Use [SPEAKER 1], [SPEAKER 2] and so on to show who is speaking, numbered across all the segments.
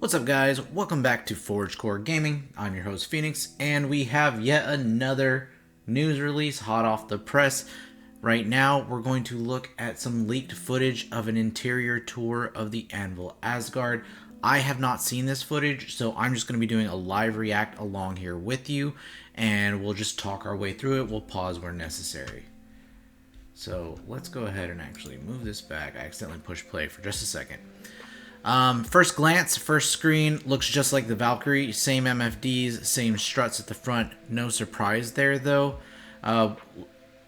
[SPEAKER 1] What's up, guys? Welcome back to Forge Core Gaming. I'm your host Phoenix, and we have yet another news release hot off the press. Right now, we're going to look at some leaked footage of an interior tour of the ANVIL ASGARD. I have not seen this footage, so I'm just going to be doing a live react along here with you, and we'll just talk our way through it. We'll pause where necessary. So let's go ahead and actually move this back. I accidentally pushed play for just a second. First glance, first screen, looks just like the Valkyrie. Same MFDs, same struts at the front. No surprise there, though.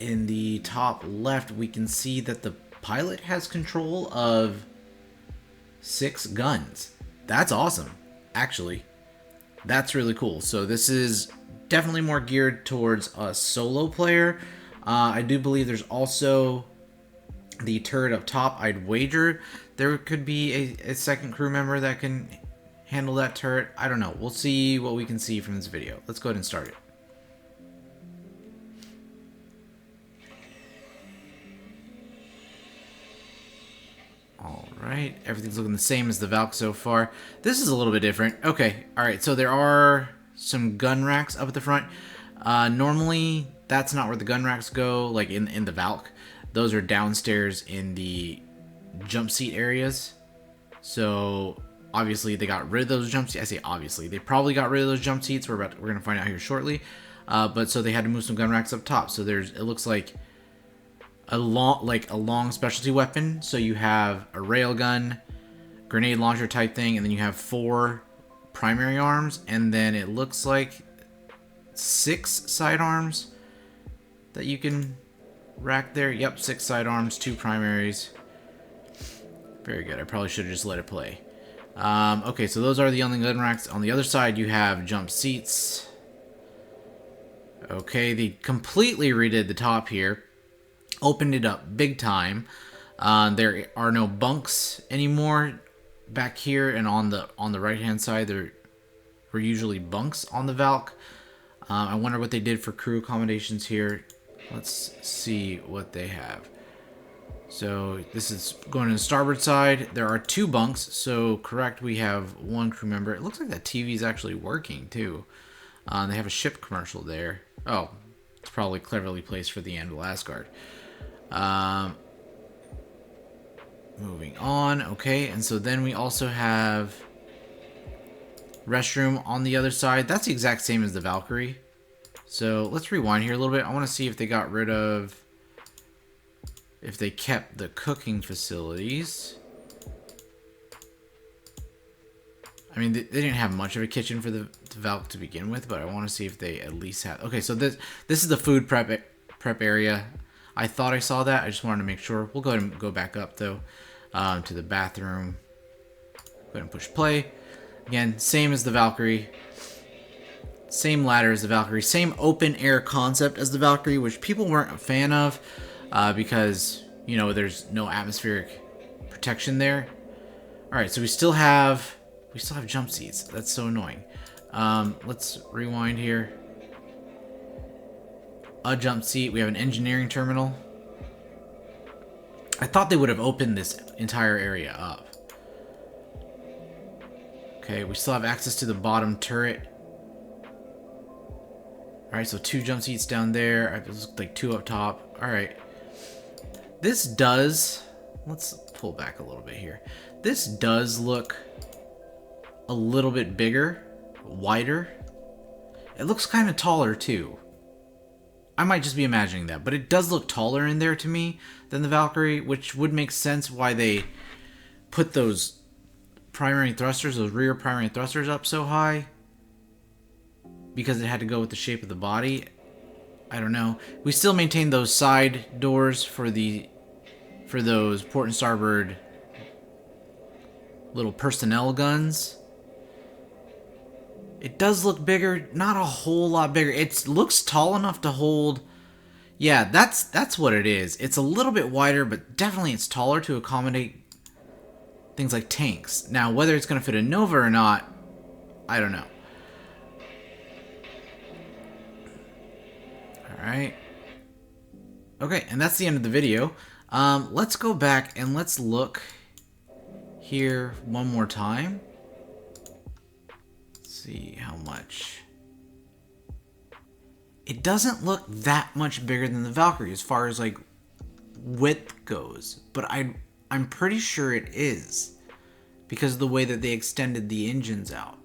[SPEAKER 1] In the top left, we can see that the pilot has control of 6 guns. That's awesome, actually. That's really cool. So this is definitely more geared towards a solo player. I do believe there's also the turret up top. I'd wager there could be a second crew member that can handle that turret. I don't know. We'll see what we can see from this video. Let's go ahead and start it. Alright, everything's looking the same as the Valk so far. This is a little bit different. Okay, alright, so there are some gun racks up at the front. Normally, that's not where the gun racks go, like in the Valk. Those are downstairs in the jump seat areas. So obviously they got rid of those jump seats. I say obviously, they probably got rid of those jump seats. We're gonna find out here shortly. But so they had to move some gun racks up top. So it looks like a long specialty weapon. So you have a railgun, grenade launcher type thing, and then you have 4 primary arms, and then it looks like 6 sidearms that you can rack there. Yep, 6 sidearms, 2 primaries. Very good. I probably should have just let it play. Okay, so those are the only gun racks. On the other side, you have jump seats. Okay, they completely redid the top here. Opened it up big time. There are no bunks anymore back here, and on the right-hand side, there were usually bunks on the Valk. I wonder what they did for crew accommodations here. Let's see what they have. So this is going to the starboard side. There are 2 bunks, so correct, we have 1 crew member. It looks like that TV is actually working too. They have a ship commercial there. Oh, it's probably cleverly placed for the ANVIL ASGARD. Moving on, okay, and so then we also have restroom on the other side. That's the exact same as the Valkyrie. So let's rewind here a little bit. I want to see if they got rid of, if they kept the cooking facilities. I mean, they didn't have much of a kitchen for the Valk to begin with, but I want to see if they at least have. Okay, so this is the food prep area. I thought I saw that. I just wanted to make sure. We'll go ahead and go back up though, to the bathroom. Go ahead and push play. Again, same as the Valkyrie. Same ladder as the Valkyrie. Same open air concept as the Valkyrie, which people weren't a fan of. Because, you know, there's no atmospheric protection there. Alright, so we still have jump seats. That's so annoying. Let's rewind here. A jump seat. We have an engineering terminal. I thought they would have opened this entire area up. Okay, we still have access to the bottom turret. Alright, so 2 jump seats down there. It looks like 2 up top. Alright. This does... Let's pull back a little bit here. This does look a little bit bigger, wider. It looks kind of taller, too. I might just be imagining that, but it does look taller in there to me than the Valkyrie, which would make sense why they put those primary thrusters, those rear primary thrusters up so high. Because it had to go with the shape of the body. I don't know. We still maintain those side doors for those port and starboard little personnel guns. It does look bigger, not a whole lot bigger. It looks tall enough to hold. Yeah, that's what it is. It's a little bit wider, but definitely it's taller to accommodate things like tanks. Now, whether it's going to fit a Nova or not, I don't know. Alright. Okay, and that's the end of the video. Let's go back and let's look here one more time. see how much. It doesn't look that much bigger than the Valkyrie as far as like width goes, but I'm pretty sure it is because of the way that they extended the engines out.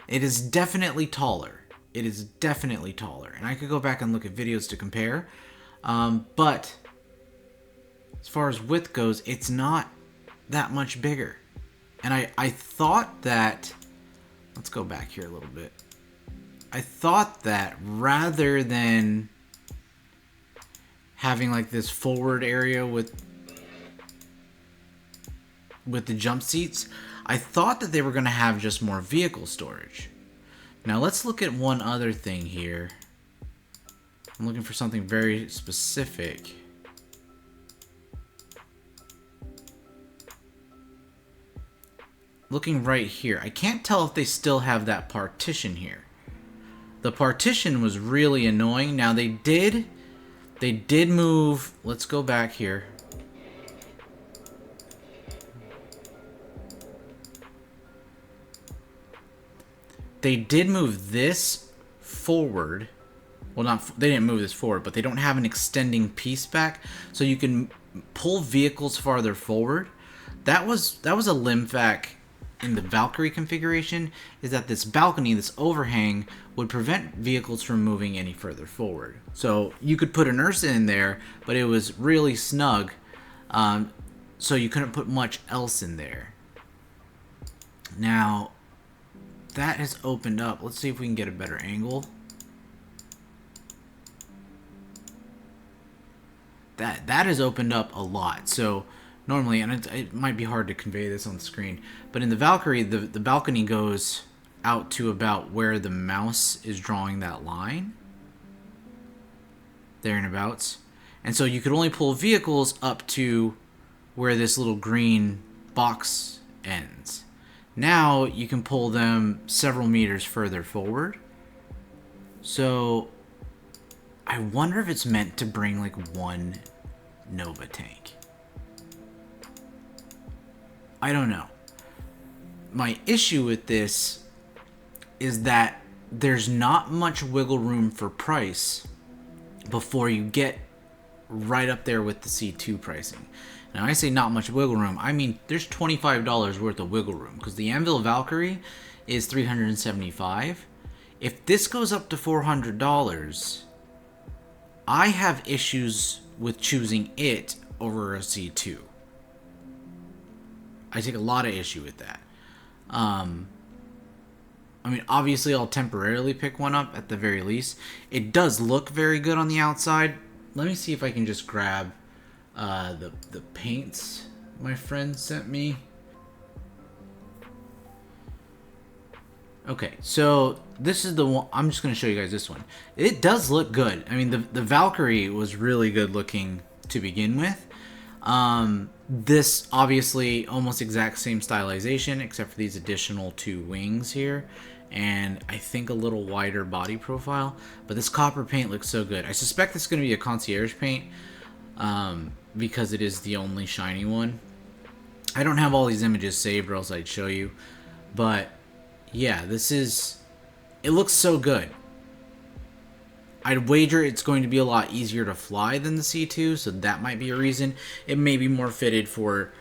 [SPEAKER 1] It is definitely taller. It is definitely taller, and I could go back and look at videos to compare, but as far as width goes, it's not that much bigger. And I thought that, let's go back here a little bit. I thought that rather than having like this forward area with the jump seats, I thought that they were going to have just more vehicle storage. Now let's look at one other thing here. I'm looking for something very specific. Looking right here, I can't tell if they still have that partition here. The partition was really annoying. Now they did move, let's go back here. They did move this forward. Well, they didn't move this forward, but they don't have an extending piece back, so you can pull vehicles farther forward. That was a limb hack in the Valkyrie configuration, is that this balcony, this overhang, would prevent vehicles from moving any further forward. So you could put an Ursa in there, but it was really snug, so you couldn't put much else in there. Now, that has opened up. Let's see if we can get a better angle. That has opened up a lot. So normally, and it might be hard to convey this on the screen, but in the Valkyrie, the balcony goes out to about where the mouse is drawing that line. There and abouts. And so you could only pull vehicles up to where this little green box ends. Now you can pull them several meters further forward. So I wonder if it's meant to bring like one Nova tank. I don't know. My issue with this is that there's not much wiggle room for price before you get right up there with the C2 pricing. Now, I say not much wiggle room. I mean, there's $25 worth of wiggle room because the Anvil Valkyrie is $375. If this goes up to $400, I have issues with choosing it over a C2. I take a lot of issue with that. I mean, obviously, I'll temporarily pick one up at the very least. It does look very good on the outside. Let me see if I can just grab the paints my friend sent me. Okay, so this is the one. I'm just going to show you guys this one. It does look good. I mean, the Valkyrie was really good looking to begin with. This obviously almost exact same stylization except for these additional 2 wings here, and I think a little wider body profile, but this copper paint looks so good. I suspect this is going to be a concierge paint because it is the only shiny one. I don't have all these images saved or else I'd show you, but yeah, it looks so good. I'd wager it's going to be a lot easier to fly than the C2, so that might be a reason. It may be more fitted for,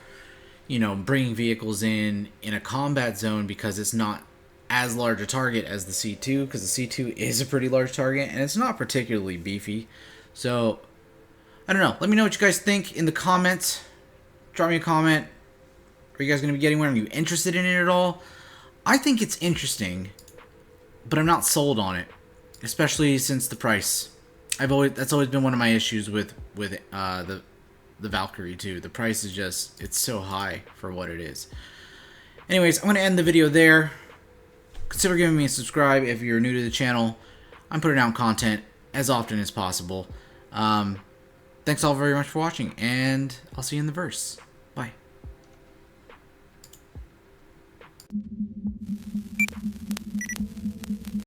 [SPEAKER 1] you know, bringing vehicles in a combat zone because it's not as large a target as the C2, because the C2 is a pretty large target, and it's not particularly beefy. So, I don't know. Let me know what you guys think in the comments. Drop me a comment. Are you guys going to be getting one? Are you interested in it at all? I think it's interesting, but I'm not sold on it. Especially since the price. That's always been one of my issues with the Valkyrie too. The price is just, it's so high for what it is. Anyways, I'm going to end the video there. Consider giving me a subscribe if you're new to the channel. I'm putting out content as often as possible. Thanks all very much for watching, and I'll see you in the verse.